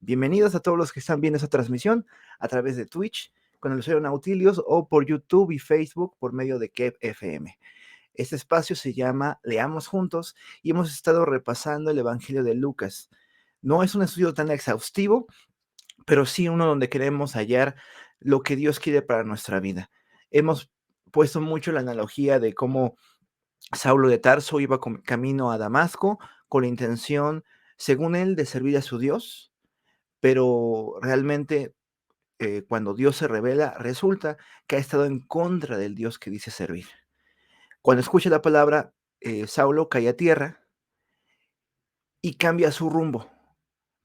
Bienvenidos a todos los que están viendo esta transmisión a través de Twitch con el usuario Nautilius o por YouTube y Facebook por medio de KEP FM. Este espacio se llama Leamos Juntos y hemos estado repasando el Evangelio de Lucas. No es un estudio tan exhaustivo, pero sí uno donde queremos hallar lo que Dios quiere para nuestra vida. Hemos puesto mucho la analogía de cómo Saulo de Tarso iba camino a Damasco con la intención, según él, de servir a su Dios, pero realmente cuando Dios se revela, resulta que ha estado en contra del Dios que dice servir. Cuando escucha la palabra, Saulo cae a tierra y cambia su rumbo.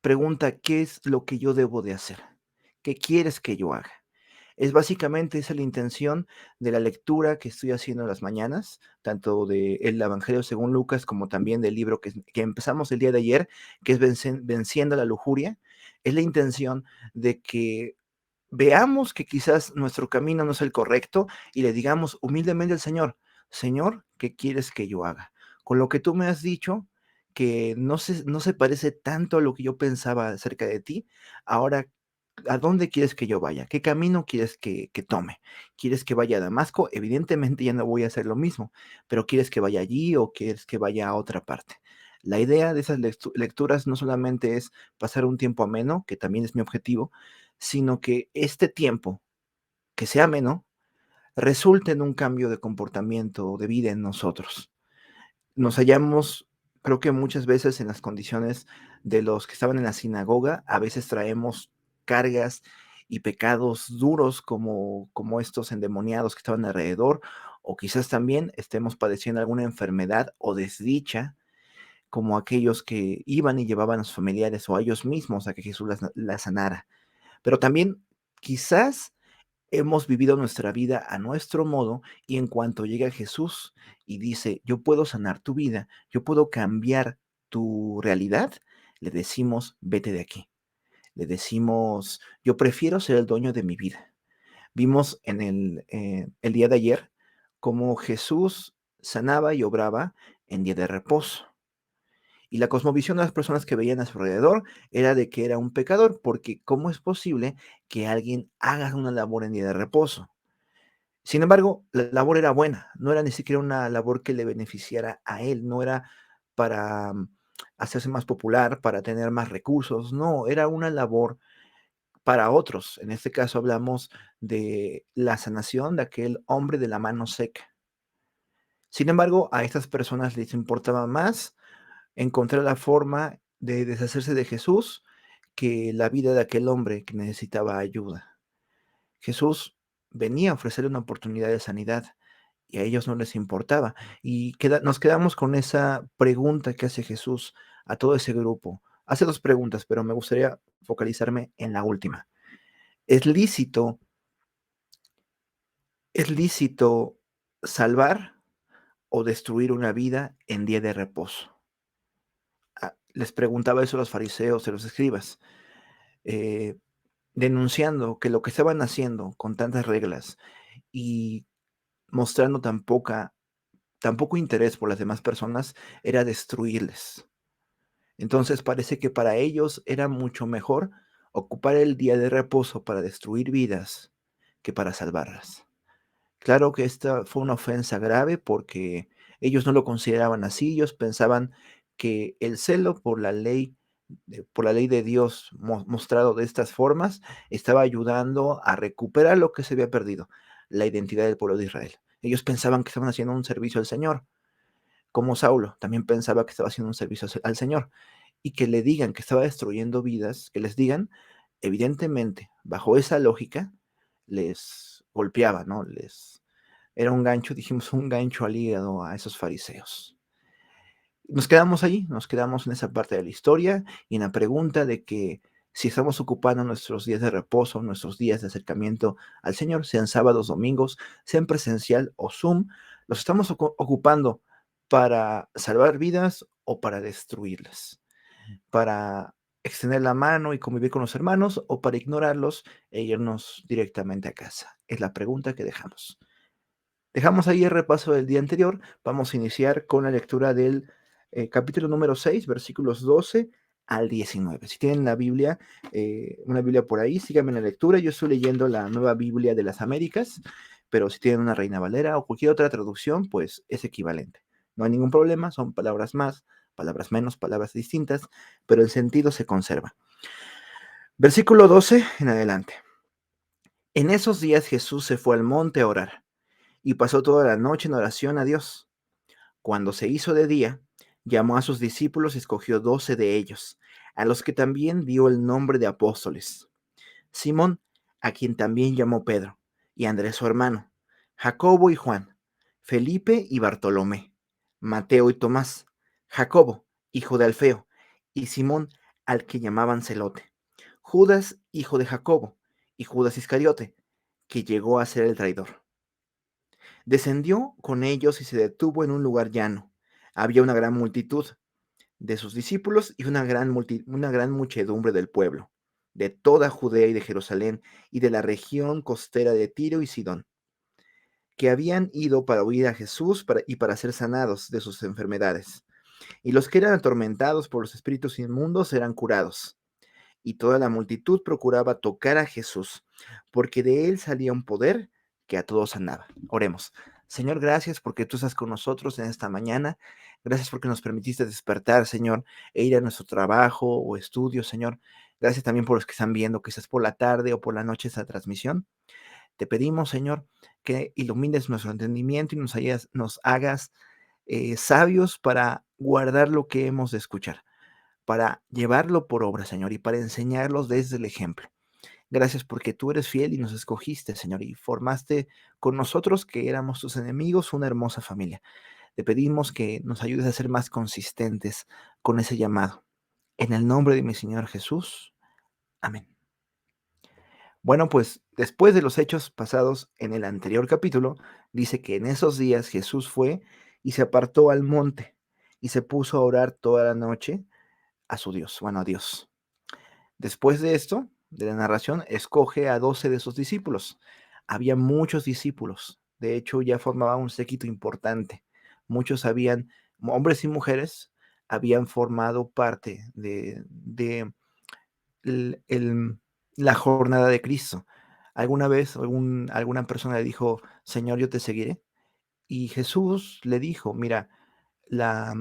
Pregunta, ¿qué es lo que yo debo de hacer? ¿Qué quieres que yo haga? Es básicamente esa la intención de la lectura que estoy haciendo en las mañanas, tanto del Evangelio según Lucas como también del libro que empezamos el día de ayer, que es Venciendo la Lujuria. Es la intención de que veamos que quizás nuestro camino no es el correcto y le digamos humildemente al Señor, Señor, ¿qué quieres que yo haga? Con lo que tú me has dicho, que no se parece tanto a lo que yo pensaba acerca de ti, ahora, ¿a dónde quieres que yo vaya? ¿Qué camino quieres que tome? ¿Quieres que vaya a Damasco? Evidentemente ya no voy a hacer lo mismo, pero ¿quieres que vaya allí o quieres que vaya a otra parte? La idea de esas lecturas no solamente es pasar un tiempo ameno, que también es mi objetivo, sino que este tiempo, que sea ameno, resulte en un cambio de comportamiento, de vida en nosotros. Nos hallamos, creo que muchas veces en las condiciones de los que estaban en la sinagoga, a veces traemos cargas y pecados duros como estos endemoniados que estaban alrededor, o quizás también estemos padeciendo alguna enfermedad o desdicha, como aquellos que iban y llevaban a sus familiares o a ellos mismos a que Jesús la sanara. Pero también quizás hemos vivido nuestra vida a nuestro modo y en cuanto llega Jesús y dice, yo puedo sanar tu vida, yo puedo cambiar tu realidad, le decimos, vete de aquí. Le decimos, yo prefiero ser el dueño de mi vida. Vimos en el día de ayer cómo Jesús sanaba y obraba en día de reposo. Y la cosmovisión de las personas que veían a su alrededor era de que era un pecador, porque ¿cómo es posible que alguien haga una labor en día de reposo? Sin embargo, la labor era buena, no era ni siquiera una labor que le beneficiara a él, no era para hacerse más popular, para tener más recursos, no, era una labor para otros. En este caso hablamos de la sanación de aquel hombre de la mano seca. Sin embargo, a estas personas les importaba más encontrar la forma de deshacerse de Jesús que la vida de aquel hombre que necesitaba ayuda. Jesús venía a ofrecerle una oportunidad de sanidad y a ellos no les importaba. Y nos quedamos con esa pregunta que hace Jesús a todo ese grupo. Hace dos preguntas, pero me gustaría focalizarme en la última. ¿Es lícito, es lícito salvar o destruir una vida en día de reposo? Les preguntaba eso a los fariseos y a los escribas, eh, denunciando que lo que estaban haciendo con tantas reglas y mostrando tan poco interés por las demás personas era destruirles. Entonces parece que para ellos era mucho mejor ocupar el día de reposo para destruir vidas que para salvarlas. Claro que esta fue una ofensa grave porque ellos no lo consideraban así, ellos pensaban que el celo por la ley de Dios mostrado de estas formas, estaba ayudando a recuperar lo que se había perdido, la identidad del pueblo de Israel. Ellos pensaban que estaban haciendo un servicio al Señor, como Saulo también pensaba que estaba haciendo un servicio al Señor, y que le digan que estaba destruyendo vidas, que les digan, evidentemente, bajo esa lógica, les golpeaba, ¿no? Era un gancho, dijimos, un gancho al hígado a esos fariseos. Nos quedamos allí, nos quedamos en esa parte de la historia y en la pregunta de que si estamos ocupando nuestros días de reposo, nuestros días de acercamiento al Señor, sean sábados, domingos, sean presencial o Zoom, los estamos ocupando para salvar vidas o para destruirlas, para extender la mano y convivir con los hermanos o para ignorarlos e irnos directamente a casa. Es la pregunta que dejamos. Dejamos ahí el repaso del día anterior. Vamos a iniciar con la lectura del capítulo número 6, versículos 12 al 19. Si tienen la Biblia, una Biblia por ahí, síganme en la lectura. Yo estoy leyendo la Nueva Biblia de las Américas, pero si tienen una Reina Valera o cualquier otra traducción, pues es equivalente. No hay ningún problema, son palabras más, palabras menos, palabras distintas, pero el sentido se conserva. Versículo 12 en adelante. En esos días Jesús se fue al monte a orar y pasó toda la noche en oración a Dios. Cuando se hizo de día, llamó a sus discípulos y escogió 12 de ellos, a los que también dio el nombre de apóstoles. Simón, a quien también llamó Pedro, y Andrés su hermano, Jacobo y Juan, Felipe y Bartolomé, Mateo y Tomás, Jacobo, hijo de Alfeo, y Simón, al que llamaban Celote, Judas, hijo de Jacobo, y Judas Iscariote, que llegó a ser el traidor. Descendió con ellos y se detuvo en un lugar llano. Había una gran multitud de sus discípulos y una gran muchedumbre del pueblo, de toda Judea y de Jerusalén y de la región costera de Tiro y Sidón, que habían ido para oír a Jesús y para ser sanados de sus enfermedades. Y los que eran atormentados por los espíritus inmundos eran curados. Y toda la multitud procuraba tocar a Jesús, porque de él salía un poder que a todos sanaba. Oremos. Señor, gracias porque tú estás con nosotros en esta mañana. Gracias porque nos permitiste despertar, Señor, e ir a nuestro trabajo o estudio, Señor. Gracias también por los que están viendo, quizás por la tarde o por la noche esta transmisión. Te pedimos, Señor, que ilumines nuestro entendimiento y nos hagas sabios para guardar lo que hemos de escuchar, para llevarlo por obra, Señor, y para enseñarlos desde el ejemplo. Gracias porque tú eres fiel y nos escogiste, Señor, y formaste con nosotros, que éramos tus enemigos, una hermosa familia. Te pedimos que nos ayudes a ser más consistentes con ese llamado. En el nombre de mi Señor Jesús. Amén. Bueno, pues después de los hechos pasados en el anterior capítulo, dice que en esos días Jesús fue y se apartó al monte y se puso a orar toda la noche a su Dios, bueno, a Dios. Después de esto, de la narración, escoge a 12 de sus discípulos. Había muchos discípulos, de hecho ya formaba un séquito importante. Muchos habían, hombres y mujeres, habían formado parte de el- el- la jornada de Cristo. Alguna vez alguna persona le dijo, Señor, yo te seguiré. Y Jesús le dijo, mira, la,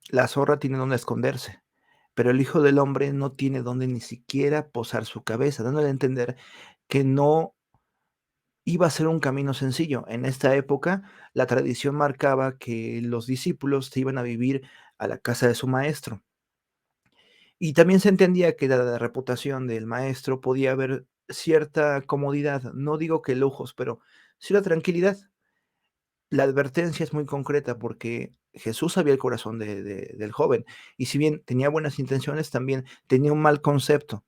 la zorra tiene donde esconderse, pero el Hijo del Hombre no tiene donde ni siquiera posar su cabeza, dándole a entender que no iba a ser un camino sencillo. En esta época, la tradición marcaba que los discípulos se iban a vivir a la casa de su maestro. Y también se entendía que dada la reputación del maestro podía haber cierta comodidad, no digo que lujos, pero sí la tranquilidad. La advertencia es muy concreta porque Jesús sabía el corazón del joven, y si bien tenía buenas intenciones, también tenía un mal concepto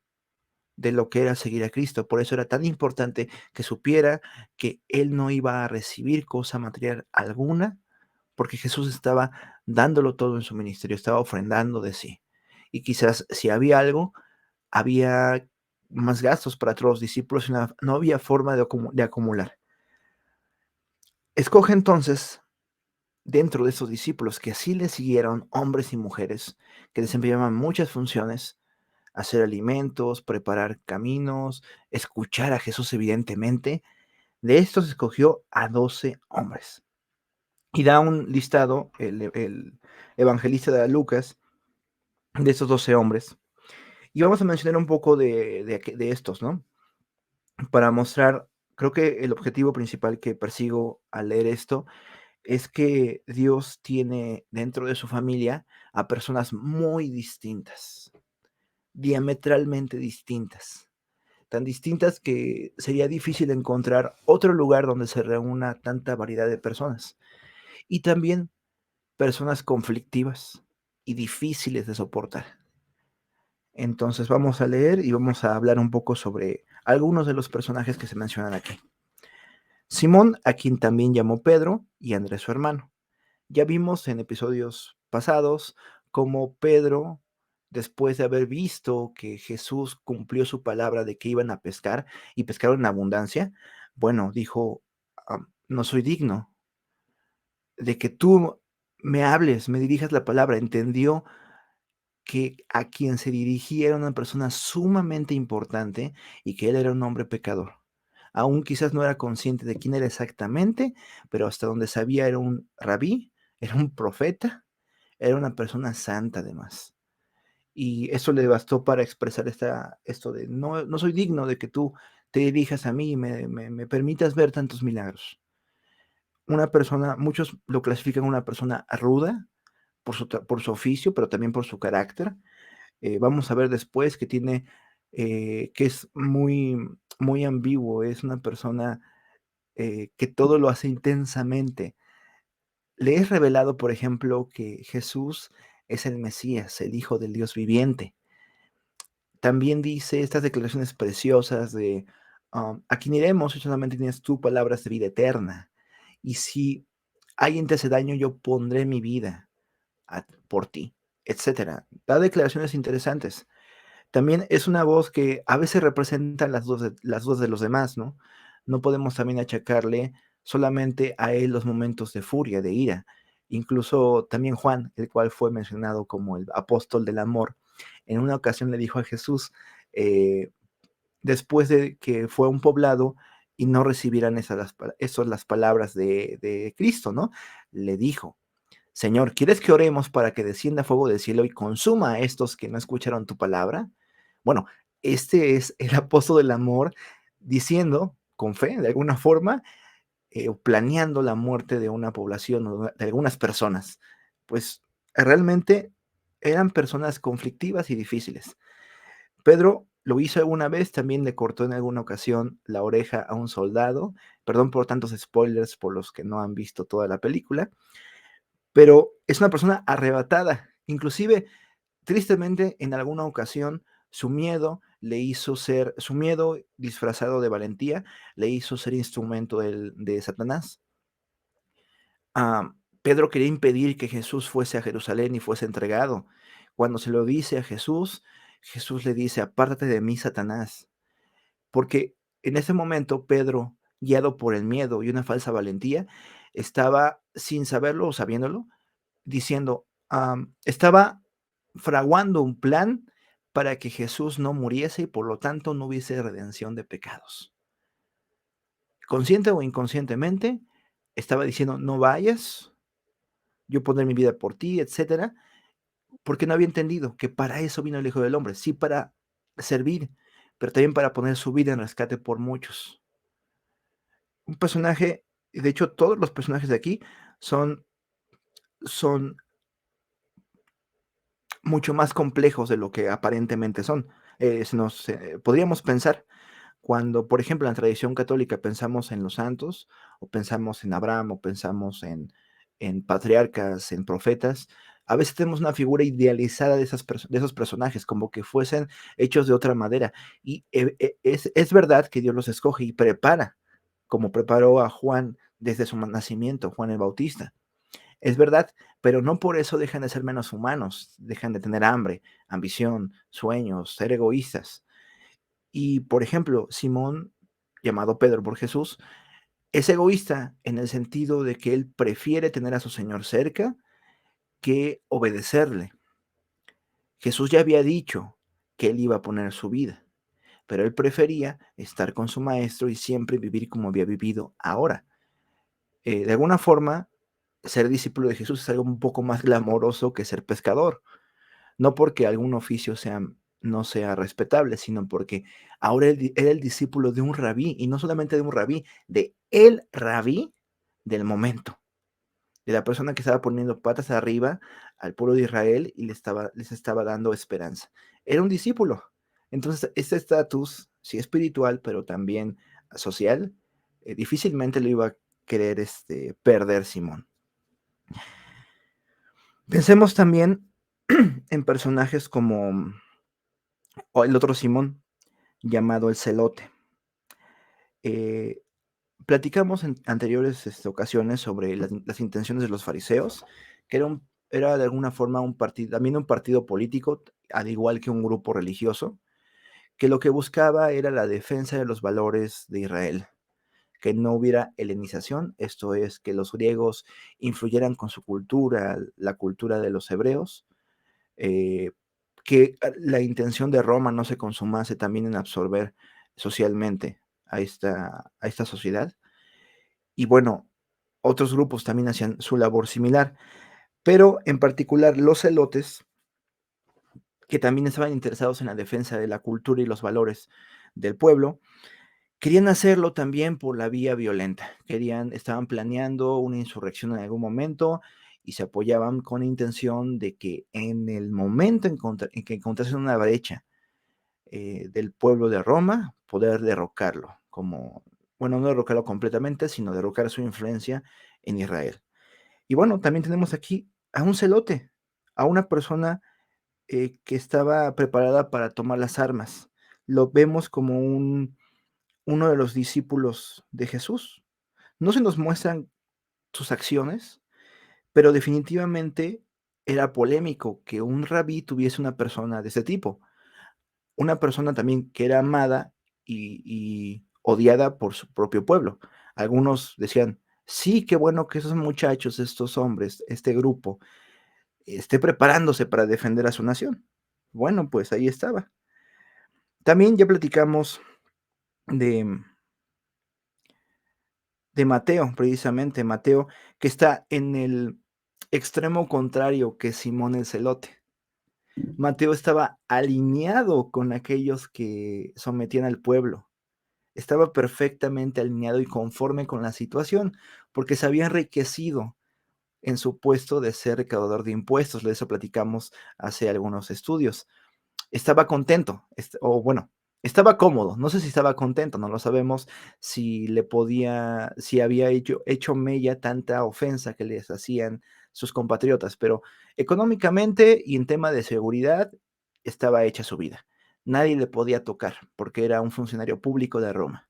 de lo que era seguir a Cristo. Por eso era tan importante que supiera que él no iba a recibir cosa material alguna, porque Jesús estaba dándolo todo en su ministerio, estaba ofrendando de sí. Y quizás si había algo, había más gastos para todos los discípulos y no había forma de acumular. Escoge entonces dentro de esos discípulos que así le siguieron, hombres y mujeres que desempeñaban muchas funciones: hacer alimentos, preparar caminos, escuchar a Jesús evidentemente. De estos escogió a 12 hombres. Y da un listado el evangelista de Lucas de estos 12 hombres. Y vamos a mencionar un poco de estos, ¿no? Para mostrar, creo que el objetivo principal que persigo al leer esto es que Dios tiene dentro de su familia a personas muy distintas, diametralmente distintas, tan distintas que sería difícil encontrar otro lugar donde se reúna tanta variedad de personas. Y también personas conflictivas y difíciles de soportar. Entonces vamos a leer y vamos a hablar un poco sobre algunos de los personajes que se mencionan aquí. Simón, a quien también llamó Pedro, y Andrés su hermano. Ya vimos en episodios pasados cómo Pedro, después de haber visto que Jesús cumplió su palabra de que iban a pescar y pescaron en abundancia, bueno, dijo, no soy digno de que tú me hables, me dirijas la palabra. Entendió que a quien se dirigía era una persona sumamente importante y que él era un hombre pecador. Aún quizás no era consciente de quién era exactamente, pero hasta donde sabía era un rabí, era un profeta, era una persona santa además. Y eso le bastó para expresar esto de no soy digno de que tú te dirijas a mí y me permitas ver tantos milagros. Una persona, muchos lo clasifican como una persona ruda por su oficio, pero también por su carácter. Vamos a ver después que tiene, que es muy ambiguo, es una persona que todo lo hace intensamente. Le es revelado, por ejemplo, que Jesús es el Mesías, el Hijo del Dios viviente. También dice estas declaraciones preciosas de, a quien iremos si solamente tienes tú palabras de vida eterna. Y si alguien te hace daño, yo pondré mi vida por ti, etcétera. Da declaraciones interesantes. También es una voz que a veces representa las voces de los demás, ¿no? No podemos también achacarle solamente a él los momentos de furia, de ira. Incluso también Juan, el cual fue mencionado como el apóstol del amor, en una ocasión le dijo a Jesús, eh, después de que fue a un poblado y no recibieran esas las palabras de Cristo, ¿no? Le dijo, Señor, ¿quieres que oremos para que descienda fuego del cielo y consuma a estos que no escucharon tu palabra? Bueno, este es el apóstol del amor diciendo, con fe, de alguna forma, planeando la muerte de una población o de algunas personas. Pues realmente eran personas conflictivas y difíciles. Pedro lo hizo alguna vez, también le cortó en alguna ocasión la oreja a un soldado. Perdón por tantos spoilers por los que no han visto toda la película, pero es una persona arrebatada. Inclusive, tristemente, en alguna ocasión, su miedo disfrazado de valentía, le hizo ser instrumento de Satanás. Pedro quería impedir que Jesús fuese a Jerusalén y fuese entregado. Cuando se lo dice a Jesús, Jesús le dice, apártate de mí, Satanás. Porque en ese momento Pedro, guiado por el miedo y una falsa valentía, estaba, sin saberlo o sabiéndolo, diciendo, estaba fraguando un plan para que Jesús no muriese y por lo tanto no hubiese redención de pecados. Consciente o inconscientemente, estaba diciendo, no vayas, yo pondré mi vida por ti, etcétera, porque no había entendido que para eso vino el Hijo del Hombre, sí para servir, pero también para poner su vida en rescate por muchos. Un personaje, de hecho, todos los personajes de aquí son, son mucho más complejos de lo que aparentemente son. Podríamos pensar cuando, por ejemplo, en la tradición católica pensamos en los santos, o pensamos en Abraham, o pensamos en patriarcas, en profetas, a veces tenemos una figura idealizada de esos personajes, como que fuesen hechos de otra madera. Y es verdad que Dios los escoge y prepara, como preparó a Juan desde su nacimiento, Juan el Bautista. Es verdad, pero no por eso dejan de ser menos humanos, dejan de tener hambre, ambición, sueños, ser egoístas. Y, por ejemplo, Simón, llamado Pedro por Jesús, es egoísta en el sentido de que él prefiere tener a su Señor cerca que obedecerle. Jesús ya había dicho que él iba a poner su vida, pero él prefería estar con su maestro y siempre vivir como había vivido ahora. De alguna forma, ser discípulo de Jesús es algo un poco más glamoroso que ser pescador. No porque algún oficio no sea respetable, sino porque ahora él era el discípulo de un rabí, y no solamente de un rabí, de el rabí del momento, de la persona que estaba poniendo patas arriba al pueblo de Israel y les estaba dando esperanza. Era un discípulo. Entonces, este estatus, sí espiritual, pero también social, difícilmente lo iba a querer perder Simón. Pensemos también en personajes como el otro Simón, llamado el Celote. Eh, platicamos en anteriores ocasiones sobre las intenciones de los fariseos, que era de alguna forma también un partido político, al igual que un grupo religioso, que lo que buscaba era la defensa de los valores de Israel, que no hubiera helenización, esto es, que los griegos influyeran con su cultura, la cultura de los hebreos, que la intención de Roma no se consumase también en absorber socialmente a esta sociedad. Y bueno, otros grupos también hacían su labor similar, pero en particular los celotes, que también estaban interesados en la defensa de la cultura y los valores del pueblo, querían hacerlo también por la vía violenta. Estaban planeando una insurrección en algún momento y se apoyaban con la intención de que en el momento en que encontrasen una brecha del pueblo de Roma, poder derrocarlo, bueno, no derrocarlo completamente, sino derrocar su influencia en Israel. Y bueno, también tenemos aquí a un celote, a una persona que estaba preparada para tomar las armas. Lo vemos como uno de los discípulos de Jesús. No se nos muestran sus acciones, pero definitivamente era polémico que un rabí tuviese una persona de ese tipo. Una persona también que era amada y odiada por su propio pueblo. Algunos decían: "Sí, qué bueno que esos muchachos, estos hombres, este grupo, esté preparándose para defender a su nación". Bueno, pues ahí estaba. También ya platicamos de Mateo, precisamente, Mateo, que está en el extremo contrario que Simón el Celote. Mateo estaba alineado con aquellos que sometían al pueblo. Estaba perfectamente alineado y conforme con la situación, porque se había enriquecido en su puesto de ser recaudador de impuestos. De eso platicamos hace algunos estudios. Estaba contento, o bueno, estaba cómodo. No sé si estaba contento, no lo sabemos, si había hecho mella tanta ofensa que les hacían sus compatriotas, pero económicamente y en tema de seguridad estaba hecha su vida. Nadie le podía tocar porque era un funcionario público de Roma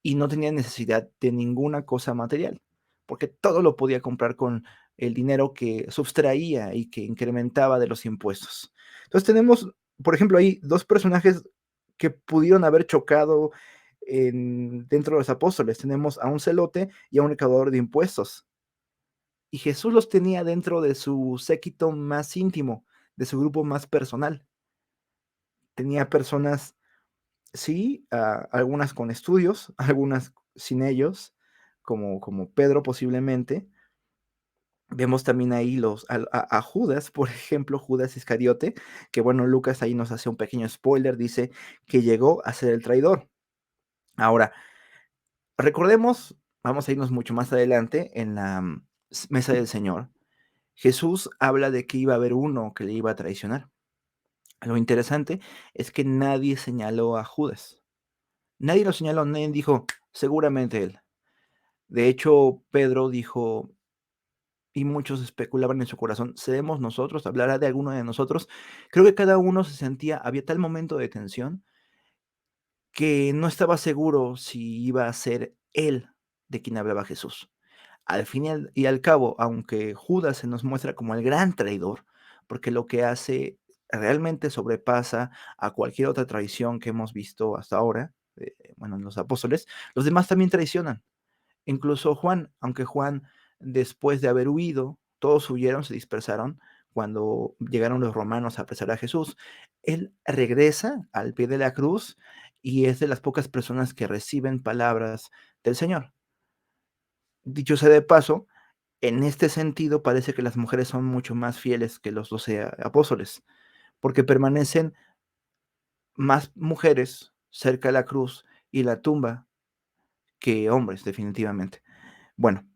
y no tenía necesidad de ninguna cosa material, porque todo lo podía comprar con el dinero que sustraía y que incrementaba de los impuestos. Entonces tenemos, por ejemplo, ahí 2 personajes que pudieron haber chocado dentro de los apóstoles. Tenemos a un celote y a un recaudador de impuestos. Y Jesús los tenía dentro de su séquito más íntimo, de su grupo más personal. Tenía personas, sí, algunas con estudios, algunas sin ellos, como Pedro posiblemente. Vemos también ahí a Judas, por ejemplo, Judas Iscariote, que bueno, Lucas ahí nos hace un pequeño spoiler, dice que llegó a ser el traidor. Ahora, recordemos, vamos a irnos mucho más adelante en la mesa del Señor. Jesús habla de que iba a haber uno que le iba a traicionar. Lo interesante es que nadie señaló a Judas. Nadie lo señaló, nadie dijo, seguramente él. De hecho, Pedro dijo, y muchos especulaban en su corazón, ¿seremos nosotros? ¿Hablará de alguno de nosotros? Creo que cada uno se sentía, había tal momento de tensión que no estaba seguro si iba a ser él de quien hablaba Jesús. Al fin y al cabo, aunque Judas se nos muestra como el gran traidor, porque lo que hace realmente sobrepasa a cualquier otra traición que hemos visto hasta ahora, bueno, en los apóstoles, los demás también traicionan. Incluso Juan, aunque Juan, después de haber huido, todos huyeron, se dispersaron cuando llegaron los romanos a apresar a Jesús. Él regresa al pie de la cruz y es de las pocas personas que reciben palabras del Señor. Dicho sea de paso, en este sentido parece que las mujeres son mucho más fieles que los 12 apóstoles, porque permanecen más mujeres cerca de la cruz y la tumba que hombres, definitivamente. Bueno,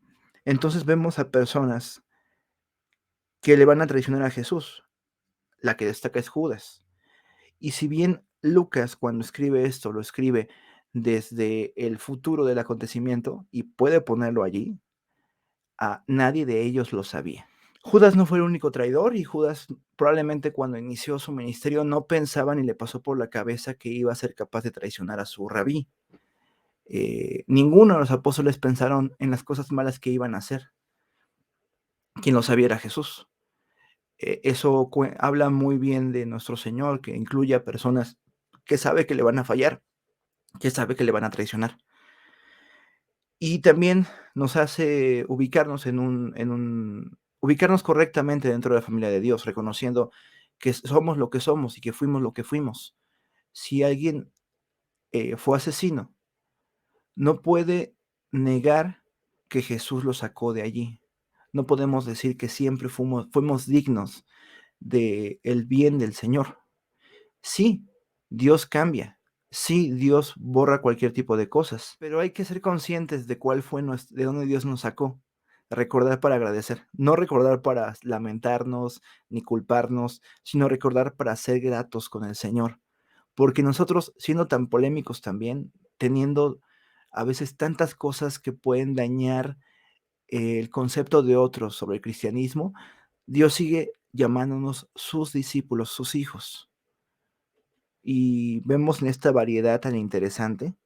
entonces vemos a personas que le van a traicionar a Jesús. La que destaca es Judas. Y si bien Lucas, cuando escribe esto, lo escribe desde el futuro del acontecimiento y puede ponerlo allí, a nadie de ellos lo sabía. Judas no fue el único traidor y Judas probablemente cuando inició su ministerio no pensaba ni le pasó por la cabeza que iba a ser capaz de traicionar a su rabí. Ninguno de los apóstoles pensaron en las cosas malas que iban a hacer. Quien lo sabía era Jesús. Eso habla muy bien de nuestro Señor, que incluye a personas que sabe que le van a fallar, que sabe que le van a traicionar. Y también nos hace ubicarnos ubicarnos correctamente dentro de la familia de Dios, reconociendo que somos lo que somos y que fuimos lo que fuimos. Si alguien fue asesino, no puede negar que Jesús lo sacó de allí. No podemos decir que siempre fuimos dignos del bien del Señor. Sí, Dios cambia. Sí, Dios borra cualquier tipo de cosas, pero hay que ser conscientes de cuál fue de dónde Dios nos sacó. Recordar para agradecer, no recordar para lamentarnos ni culparnos, sino recordar para ser gratos con el Señor. Porque nosotros, siendo tan polémicos también, teniendo a veces tantas cosas que pueden dañar el concepto de otros sobre el cristianismo, Dios sigue llamándonos sus discípulos, sus hijos. Y vemos en esta variedad tan interesante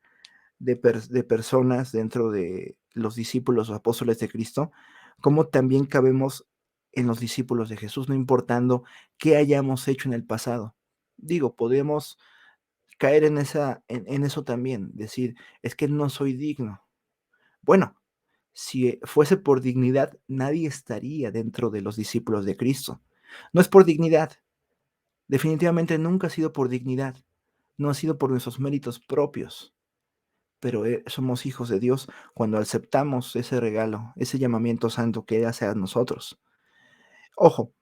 de personas dentro de los discípulos o apóstoles de Cristo, cómo también cabemos en los discípulos de Jesús, no importando qué hayamos hecho en el pasado. Digo, podemos caer en eso también, decir, es que no soy digno. Bueno, si fuese por dignidad, nadie estaría dentro de los discípulos de Cristo. No es por dignidad, definitivamente nunca ha sido por dignidad, no ha sido por nuestros méritos propios, pero somos hijos de Dios cuando aceptamos ese regalo, ese llamamiento santo que Él hace a nosotros. Ojo,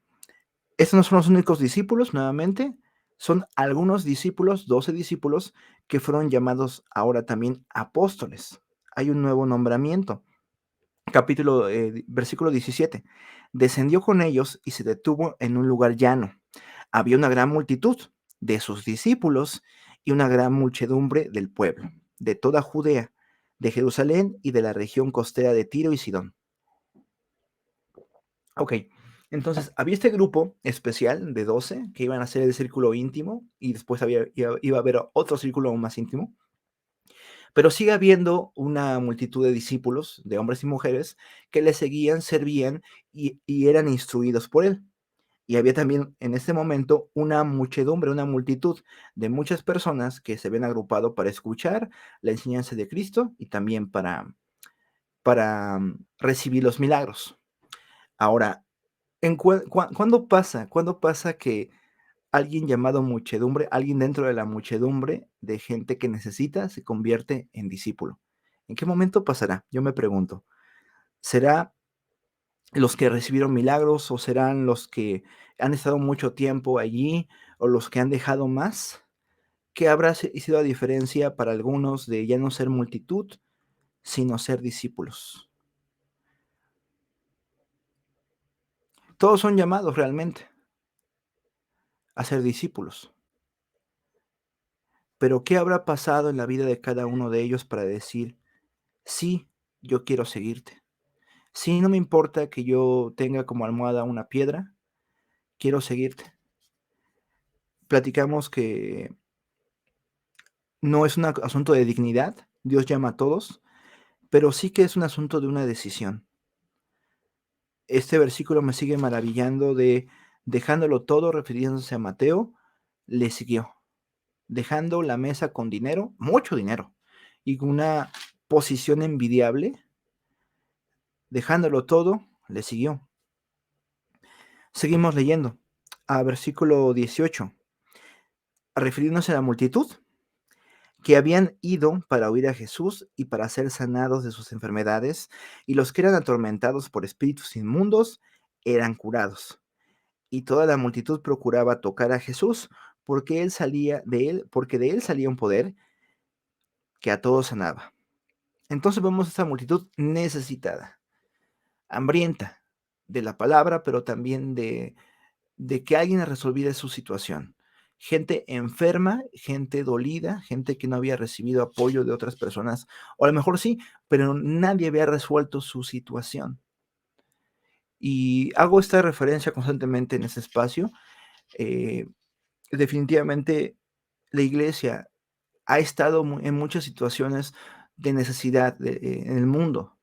estos no son los únicos discípulos, nuevamente, son algunos discípulos, 12 discípulos, que fueron llamados ahora también apóstoles. Hay un nuevo nombramiento. Versículo 17. Descendió con ellos y se detuvo en un lugar llano. Había una gran multitud de sus discípulos y una gran muchedumbre del pueblo, de toda Judea, de Jerusalén y de la región costera de Tiro y Sidón. Ok, entonces había este grupo especial de 12 que iban a ser el círculo íntimo y después iba a haber otro círculo aún más íntimo, pero sigue habiendo una multitud de discípulos, de hombres y mujeres, que le seguían, servían y eran instruidos por él. Y había también en este momento una muchedumbre, una multitud de muchas personas que se habían agrupado para escuchar la enseñanza de Cristo y también para recibir los milagros. Ahora, ¿cuándo pasa que alguien llamado muchedumbre, alguien dentro de la muchedumbre de gente que necesita, se convierte en discípulo? ¿En qué momento pasará? Yo me pregunto. ¿Será los que recibieron milagros o serán los que han estado mucho tiempo allí o los que han dejado más? ¿Qué habrá sido la diferencia para algunos de ya no ser multitud, sino ser discípulos? Todos son llamados realmente a ser discípulos, pero ¿qué habrá pasado en la vida de cada uno de ellos para decir, sí, yo quiero seguirte? Sí, no me importa que yo tenga como almohada una piedra, quiero seguirte. Platicamos que no es un asunto de dignidad, Dios llama a todos, pero sí que es un asunto de una decisión. Este versículo me sigue maravillando de dejándolo todo, refiriéndose a Mateo, le siguió, dejando la mesa con dinero, mucho dinero, y con una posición envidiable, dejándolo todo, le siguió. Seguimos leyendo a versículo 18, refiriéndose a la multitud que habían ido para oír a Jesús y para ser sanados de sus enfermedades, y los que eran atormentados por espíritus inmundos eran curados. Y toda la multitud procuraba tocar a Jesús, porque de él salía un poder que a todos sanaba. Entonces vemos a esta multitud necesitada, hambrienta de la palabra, pero también de que alguien resolviera su situación. Gente enferma, gente dolida, gente que no había recibido apoyo de otras personas, o a lo mejor sí, pero nadie había resuelto su situación. Y hago esta referencia constantemente en ese espacio. eh, Definitivamente la iglesia ha estado en muchas situaciones de necesidad en el mundo.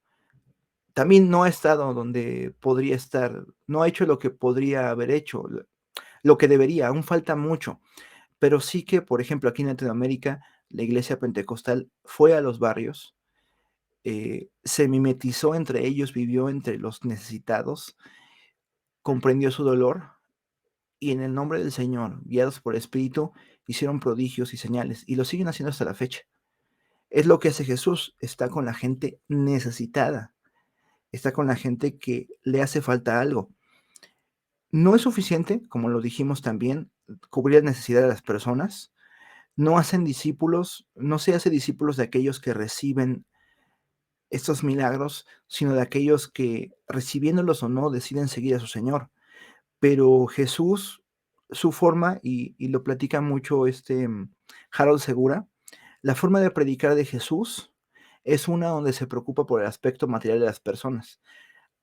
También no ha estado donde podría estar, no ha hecho lo que podría haber hecho, lo que debería, aún falta mucho. Pero sí que, por ejemplo, aquí en Latinoamérica, la iglesia pentecostal fue a los barrios, se mimetizó entre ellos, vivió entre los necesitados, comprendió su dolor y en el nombre del Señor, guiados por el Espíritu, hicieron prodigios y señales, y lo siguen haciendo hasta la fecha. Es lo que hace Jesús, está con la gente necesitada, está con la gente que le hace falta algo. No es suficiente, como lo dijimos también, cubrir la necesidad de las personas. No hacen discípulos, no se hace discípulos de aquellos que reciben estos milagros, sino de aquellos que, recibiéndolos o no, deciden seguir a su Señor. Pero Jesús, su forma, y lo platica mucho Harold Segura, la forma de predicar de Jesús es una donde se preocupa por el aspecto material de las personas,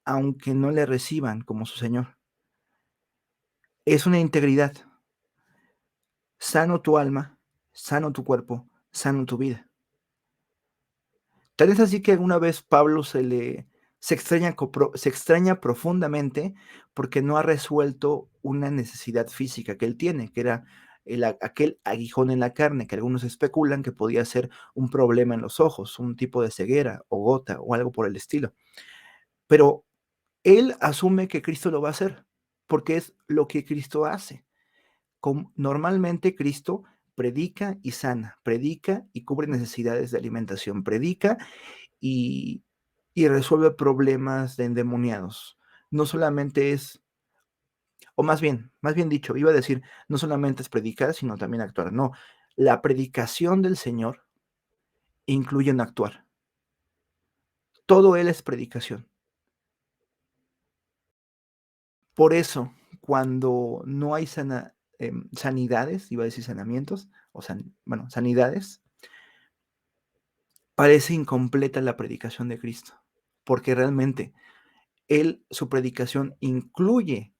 aunque no le reciban como su Señor. Es una integridad. Sano tu alma, sano tu cuerpo, sano tu vida. Tal es así que alguna vez Pablo se extraña profundamente porque no ha resuelto una necesidad física que él tiene, que era aquel aguijón en la carne, que algunos especulan que podía ser un problema en los ojos, un tipo de ceguera o gota o algo por el estilo. Pero él asume que Cristo lo va a hacer, porque es lo que Cristo hace. Normalmente Cristo predica y sana, predica y cubre necesidades de alimentación, predica y, y resuelve problemas de endemoniados. No solamente es, o más bien dicho, iba a decir, no solamente es predicar, sino también actuar. No, la predicación del Señor incluye en actuar. Todo Él es predicación. Por eso, cuando no hay sanidades, iba a decir sanamientos, bueno, sanidades, parece incompleta la predicación de Cristo, porque realmente su predicación incluye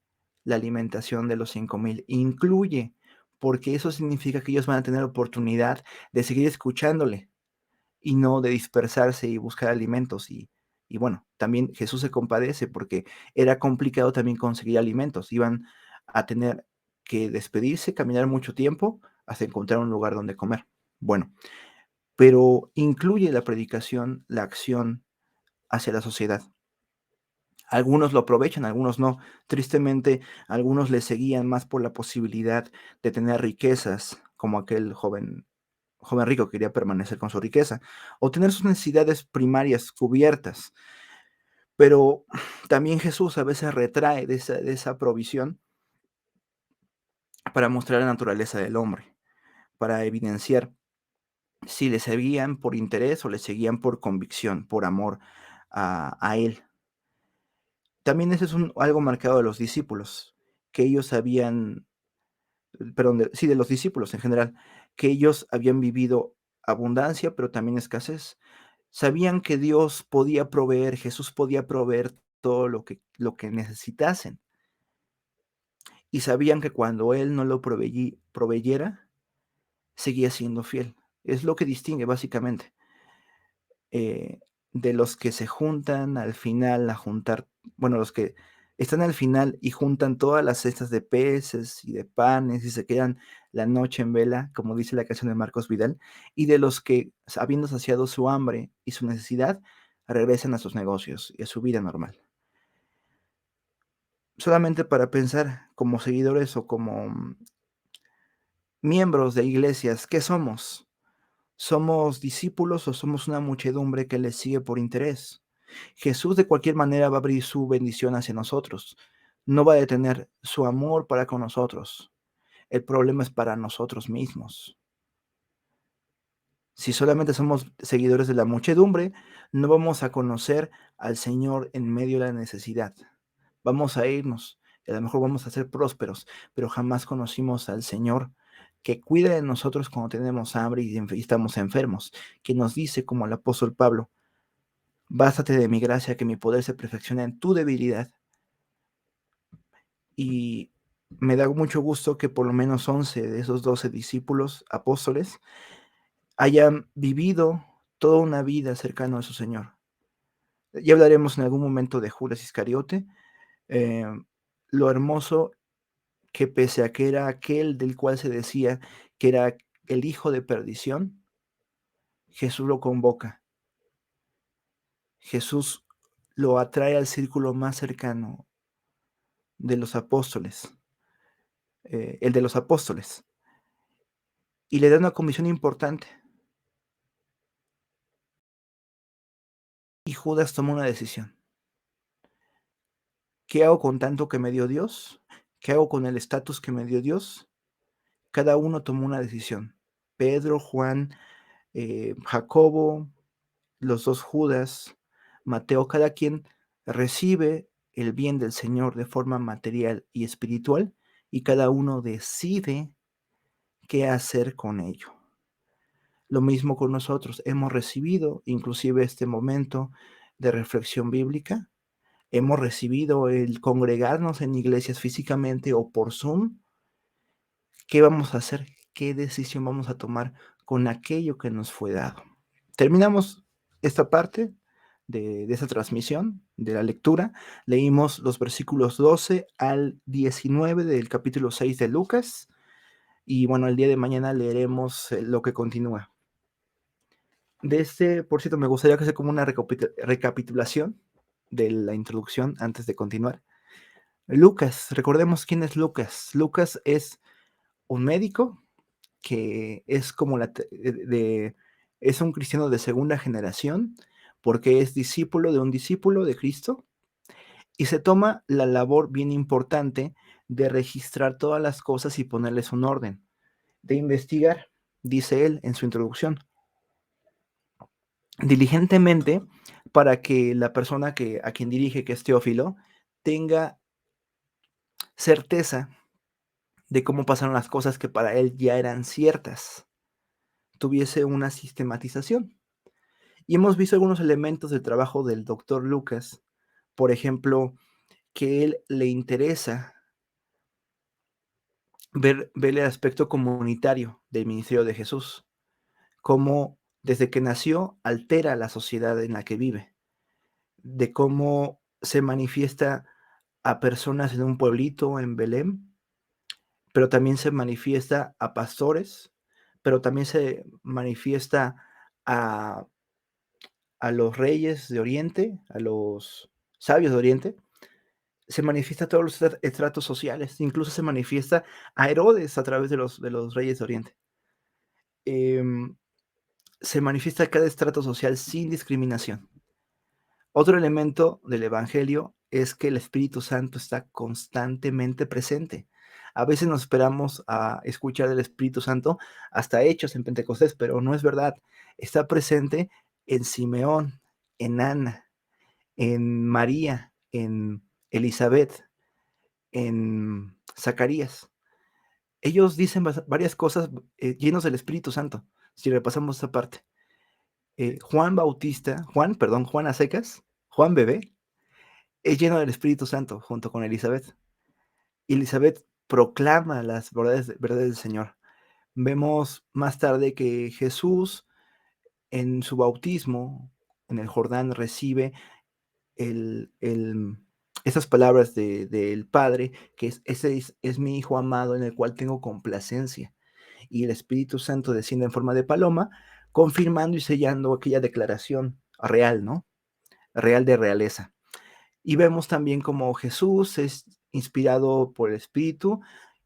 la alimentación de los 5,000, incluye, porque eso significa que ellos van a tener oportunidad de seguir escuchándole y no de dispersarse y buscar alimentos. Y bueno, también Jesús se compadece porque era complicado también conseguir alimentos. Iban a tener que despedirse, caminar mucho tiempo hasta encontrar un lugar donde comer. Bueno, pero incluye la predicación, la acción hacia la sociedad. Algunos lo aprovechan, algunos no. Tristemente, algunos le seguían más por la posibilidad de tener riquezas, como aquel joven rico que quería permanecer con su riqueza, o tener sus necesidades primarias cubiertas. Pero también Jesús a veces retrae de esa provisión para mostrar la naturaleza del hombre, para evidenciar si le seguían por interés o le seguían por convicción, por amor a Él. También ese es algo marcado de los discípulos, que ellos habían, perdón, sí, de los discípulos en general, que ellos habían vivido abundancia, pero también escasez. Sabían que Dios podía proveer, Jesús podía proveer todo lo que necesitasen, y sabían que cuando Él no lo proveyera, seguía siendo fiel. Es lo que distingue básicamente eh, de los que se juntan al final a juntar, bueno, los que están al final y juntan todas las cestas de peces y de panes y se quedan la noche en vela, como dice la canción de Marcos Vidal, y de los que, habiendo saciado su hambre y su necesidad, regresan a sus negocios y a su vida normal. Solamente para pensar como seguidores o como miembros de iglesias, ¿qué somos? ¿Somos discípulos o somos una muchedumbre que le sigue por interés? Jesús de cualquier manera va a abrir su bendición hacia nosotros. No va a detener su amor para con nosotros. El problema es para nosotros mismos. Si solamente somos seguidores de la muchedumbre, no vamos a conocer al Señor en medio de la necesidad. Vamos a irnos, y a lo mejor vamos a ser prósperos, pero jamás conocimos al Señor que cuida de nosotros cuando tenemos hambre y estamos enfermos, que nos dice, como el apóstol Pablo, bástate de mi gracia, que mi poder se perfecciona en tu debilidad. Y me da mucho gusto que por lo menos 11 de esos 12 discípulos apóstoles hayan vivido toda una vida cercano a su Señor. Ya hablaremos en algún momento de Judas Iscariote, eh, lo hermoso que pese a que era aquel del cual se decía que era el hijo de perdición, Jesús lo convoca, Jesús lo atrae al círculo más cercano de los apóstoles. el de los apóstoles, y le da una comisión importante. Y Judas toma una decisión. ¿Qué hago con tanto que me dio Dios? ¿Qué hago con el estatus que me dio Dios? Cada uno tomó una decisión. Pedro, Juan, Jacobo, los 2 Judas, Mateo, cada quien recibe el bien del Señor de forma material y espiritual, y cada uno decide qué hacer con ello. Lo mismo con nosotros, hemos recibido inclusive este momento de reflexión bíblica, hemos recibido el congregarnos en iglesias físicamente o por Zoom. ¿Qué vamos a hacer? ¿Qué decisión vamos a tomar con aquello que nos fue dado? Terminamos esta parte de esa transmisión, de la lectura. Leímos los versículos 12 al 19 del capítulo 6 de Lucas. Y bueno, el día de mañana leeremos lo que continúa. De este, por cierto, me gustaría que sea como una recapitulación de la introducción antes de continuar. Lucas, recordemos quién es Lucas. Lucas es un médico que es como es un cristiano de segunda generación, porque es discípulo de un discípulo de Cristo, y se toma la labor bien importante de registrar todas las cosas y ponerles un orden, de investigar, dice él en su introducción, diligentemente para que la persona a quien dirige, que es Teófilo, tenga certeza de cómo pasaron las cosas que para él ya eran ciertas, tuviese una sistematización. Y hemos visto algunos elementos del trabajo del doctor Lucas, por ejemplo, que él le interesa ver el aspecto comunitario del ministerio de Jesús, cómo desde que nació altera la sociedad en la que vive, de cómo se manifiesta a personas en un pueblito en Belén, pero también se manifiesta a pastores, pero también se manifiesta a, a los reyes de Oriente, a los sabios de Oriente, se manifiesta a todos los estratos sociales, incluso se manifiesta a Herodes a través de los reyes de Oriente. Em, Se manifiesta a cada estrato social sin discriminación. Otro elemento del Evangelio es que el Espíritu Santo está constantemente presente. A veces nos esperamos a escuchar del Espíritu Santo hasta hechos en Pentecostés, pero no es verdad. Está presente en Simeón, en Ana, en María, en Elizabeth, en Zacarías. Ellos dicen varias cosas llenos del Espíritu Santo, si repasamos esa parte. Juan a secas, Juan bebé, es lleno del Espíritu Santo junto con Elizabeth. Elizabeth proclama las verdades del Señor. Vemos más tarde que Jesús en su bautismo en el Jordán recibe el, el, esas palabras del Padre, que ese es mi Hijo amado en el cual tengo complacencia. Y el Espíritu Santo desciende en forma de paloma, confirmando y sellando aquella declaración real, ¿no? Real de realeza. Y vemos también como Jesús es inspirado por el Espíritu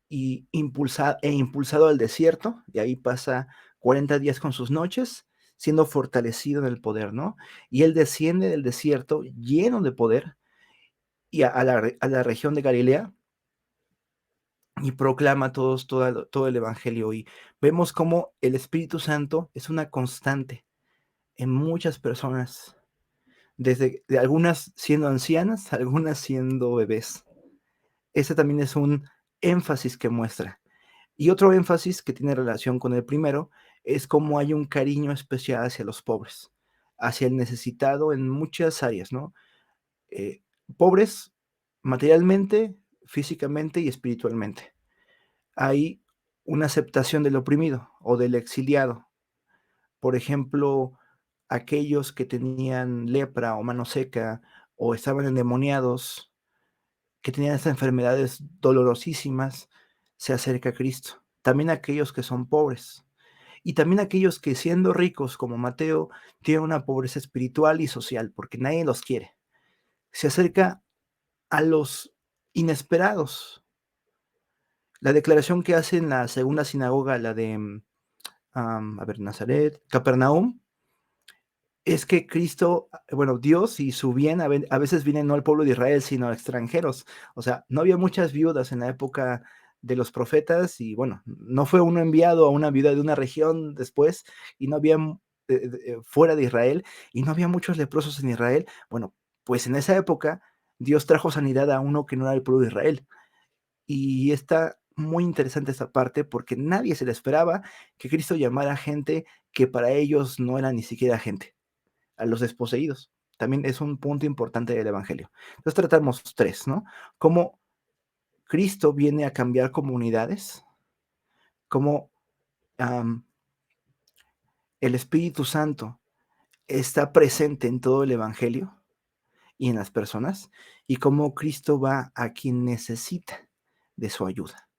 impulsado al desierto, y ahí pasa 40 días con sus noches, siendo fortalecido en el poder, ¿no? Y él desciende del desierto lleno de poder y a la región de Galilea y proclama todo el Evangelio. Y vemos cómo el Espíritu Santo es una constante en muchas personas, desde de algunas siendo ancianas, algunas siendo bebés. Ese también es un énfasis que muestra. Y otro énfasis que tiene relación con el primero es cómo hay un cariño especial hacia los pobres, hacia el necesitado en muchas áreas, ¿no? Eh, Pobres materialmente, físicamente y espiritualmente. Hay una aceptación del oprimido o del exiliado. Por ejemplo, aquellos que tenían lepra o mano seca o estaban endemoniados, que tenían estas enfermedades dolorosísimas, se acerca a Cristo. También aquellos que son pobres. Y también aquellos que siendo ricos como Mateo tienen una pobreza espiritual y social porque nadie los quiere. Se acerca a los inesperados. La declaración que hace en la segunda sinagoga, la de, a ver, Nazaret, Capernaum, es que Cristo, bueno, Dios y su bien a veces vienen no al pueblo de Israel, sino a extranjeros. O sea, no había muchas viudas en la época de los profetas y bueno, no fue uno enviado a una viuda de una región después y no había fuera de Israel y no había muchos leprosos en Israel. Bueno, pues en esa época Dios trajo sanidad a uno que no era el pueblo de Israel. Y está muy interesante esta parte porque nadie se le esperaba que Cristo llamara a gente que para ellos no era ni siquiera gente, a los desposeídos. También es un punto importante del Evangelio. Entonces tratamos tres, ¿no? Cómo Cristo viene a cambiar comunidades, cómo um, el Espíritu Santo está presente en todo el Evangelio y en las personas, y cómo Cristo va a quien necesita de su ayuda.